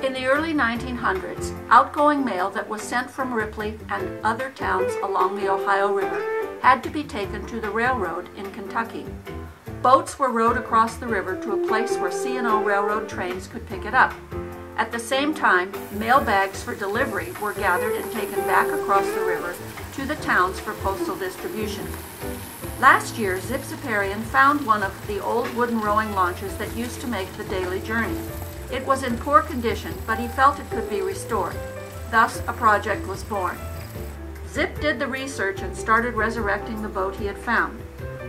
In the early 1900s, outgoing mail that was sent from Ripley and other towns along the Ohio River had to be taken to the railroad in Kentucky. Boats were rowed across the river to a place where C&O railroad trains could pick it up. At the same time, mail bags for delivery were gathered and taken back across the river to the towns for postal distribution. Last year, Zip Ziparian found one of the old wooden rowing launches that used to make the daily journey. It was in poor condition, but he felt it could be restored. Thus, a project was born. Zip did the research and started resurrecting the boat he had found.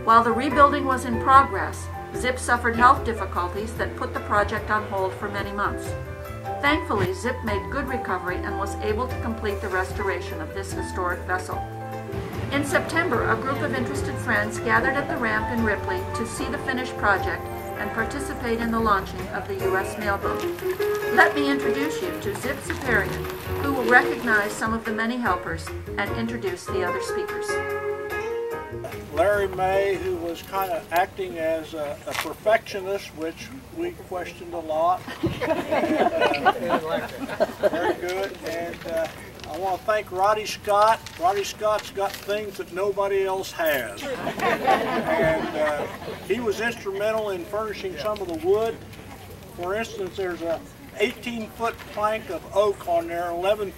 While the rebuilding was in progress, Zip suffered health difficulties that put the project on hold for many months. Thankfully, Zip made good recovery and was able to complete the restoration of this historic vessel. In September, a group of interested friends gathered at the ramp in Ripley to see the finished project and participate in the launching of the U.S. mailboat. Let me introduce you to Zip Ziparian, who will recognize some of the many helpers and introduce the other speakers. Larry May, who was kind of acting as a perfectionist, which we questioned a lot. Very good. And I want to thank Roddy Scott. Roddy Scott's got things that nobody else has. And he was instrumental in furnishing some of the wood. For instance, there's a 18-foot plank of oak on there, 11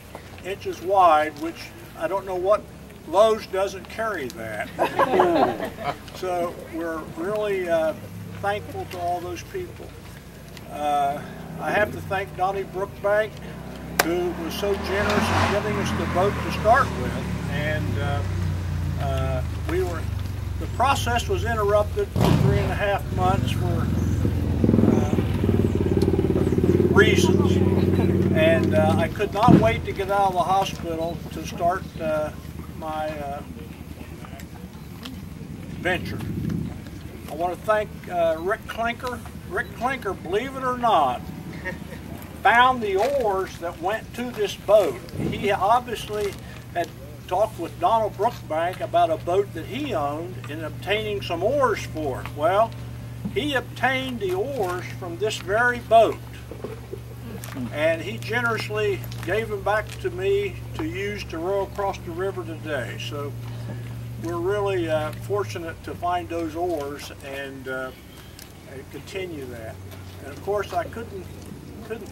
inches wide, which I don't know what Lowe's doesn't carry that. So we're really thankful to all those people. I have to thank Donnie Brookbank, who was so generous in giving us the boat to start with. And the process was interrupted for 3.5 months for reasons. And I could not wait to get out of the hospital to start my venture. I want to thank Rick Klinker. Rick Klinker, believe it or not, found the oars that went to this boat. He obviously had talked with Donald Brookbank about a boat that he owned in obtaining some oars for it. Well, he obtained the oars from this very boat, and he generously gave them back to me to use to row across the river today. So we're really fortunate to find those oars and continue that. And of course, I couldn't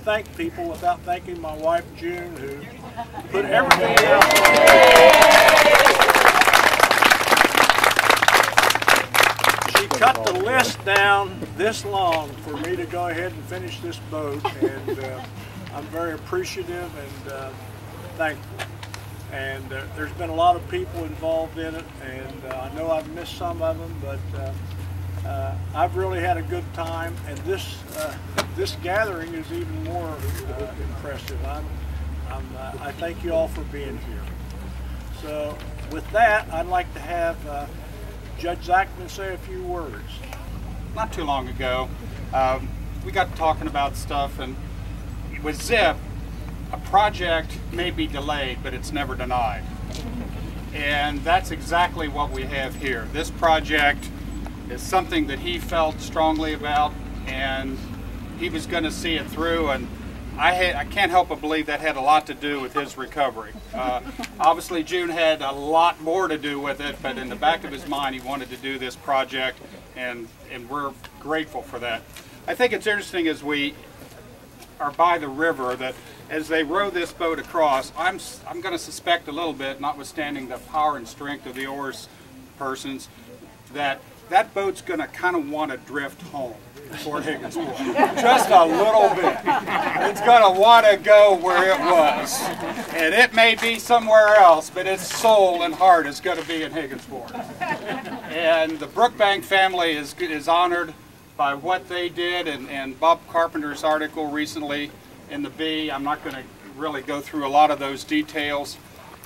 thank people without thanking my wife June, who put everything down. She cut the list down this long for me to go ahead and finish this boat, and I'm very appreciative and thankful. And there's been a lot of people involved in it, and I know I've missed some of them, but I've really had a good time, and this gathering is even more impressive. I thank you all for being here. So with that, I'd like to have Judge Zachman say a few words. Not too long ago, we got talking about stuff, and with Zip, a project may be delayed, but it's never denied. And that's exactly what we have here. This project is something that he felt strongly about, and he was going to see it through, and I can't help but believe that had a lot to do with his recovery. Obviously June had a lot more to do with it, but in the back of his mind he wanted to do this project, and we're grateful for that. I think it's interesting as we are by the river that as they row this boat across, I'm going to suspect a little bit, notwithstanding the power and strength of the oars persons, that boat's going to kind of want to drift home toward Higginsport. Just a little bit. It's going to want to go where it was. And it may be somewhere else, but its soul and heart is going to be in Higginsport. And the Brookbank family is honored by what they did, and Bob Carpenter's article recently in the Bee. I'm not going to really go through a lot of those details,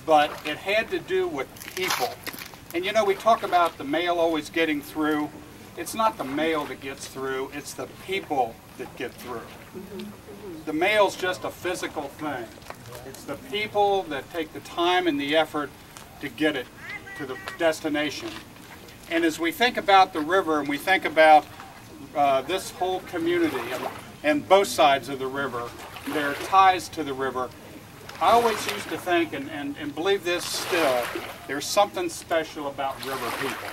but it had to do with people. And you know, we talk about the mail always getting through. It's not the mail that gets through, it's the people that get through. The mail's just a physical thing. It's the people that take the time and the effort to get it to the destination. And as we think about the river and we think about this whole community and both sides of the river, their ties to the river, I always used to think, and believe this still, there's something special about river people.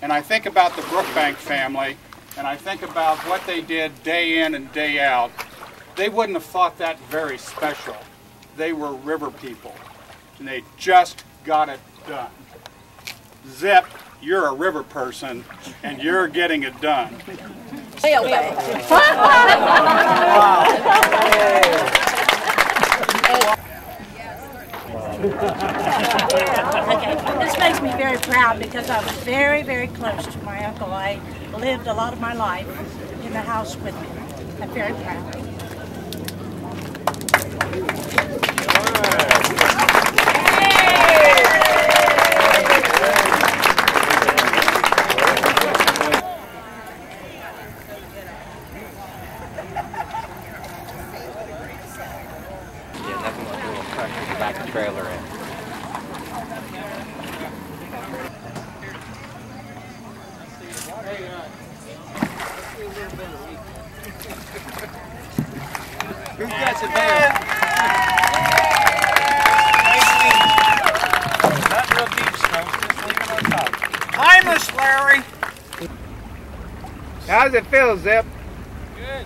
And I think about the Brookbank family, and I think about what they did day in and day out. They wouldn't have thought that very special. They were river people, and they just got it done. Zip, you're a river person, and you're getting it done. Okay, this makes me very proud because I was very, very close to my uncle. I lived a lot of my life in the house with him. I'm very proud. Yeah, nothing like a little pressure to back the trailer in. Who's got some beer? Not real deep strokes, just leave it on top. Timeless, Larry. How does it feel, Zip? Good.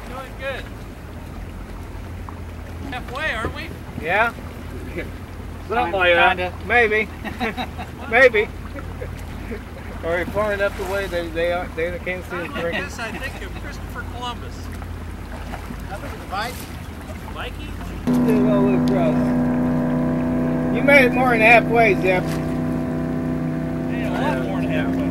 Doing good. Halfway, aren't we? Yeah? Something like that. Maybe. Maybe. Are we far enough away they can't see us drinking? Yes, I think of Christopher Columbus. I think of the Vikings. Still a little across. You made it more than halfway, Zip. Yeah, a lot more than halfway.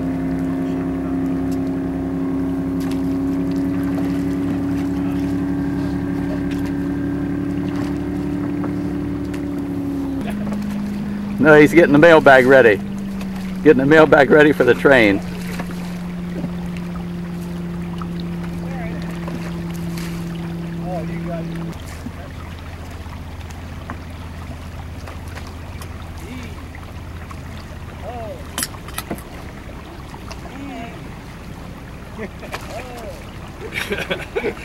No, he's getting the mailbag ready. Getting the mailbag ready for the train. Oh, you got it.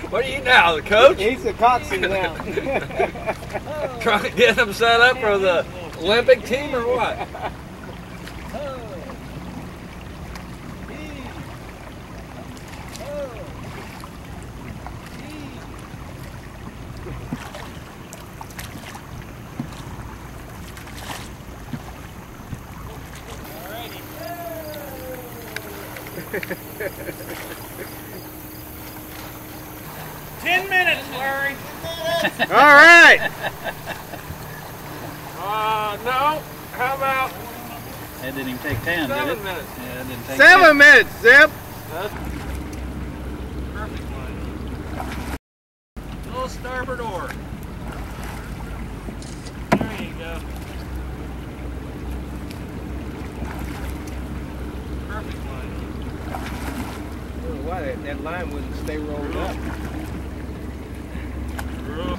What are you now, the coach? He's the coxswain now. Trying to get him set up for the Olympic team or what? Alrighty. 10 minutes, Larry. All right. No. How about That didn't even take 10, did it? 7 minutes? Yeah, it didn't take 7 minutes, Zip. Perfect line. Little starboard oar. There you go. Perfect line. Why that line wouldn't stay rolled up. Real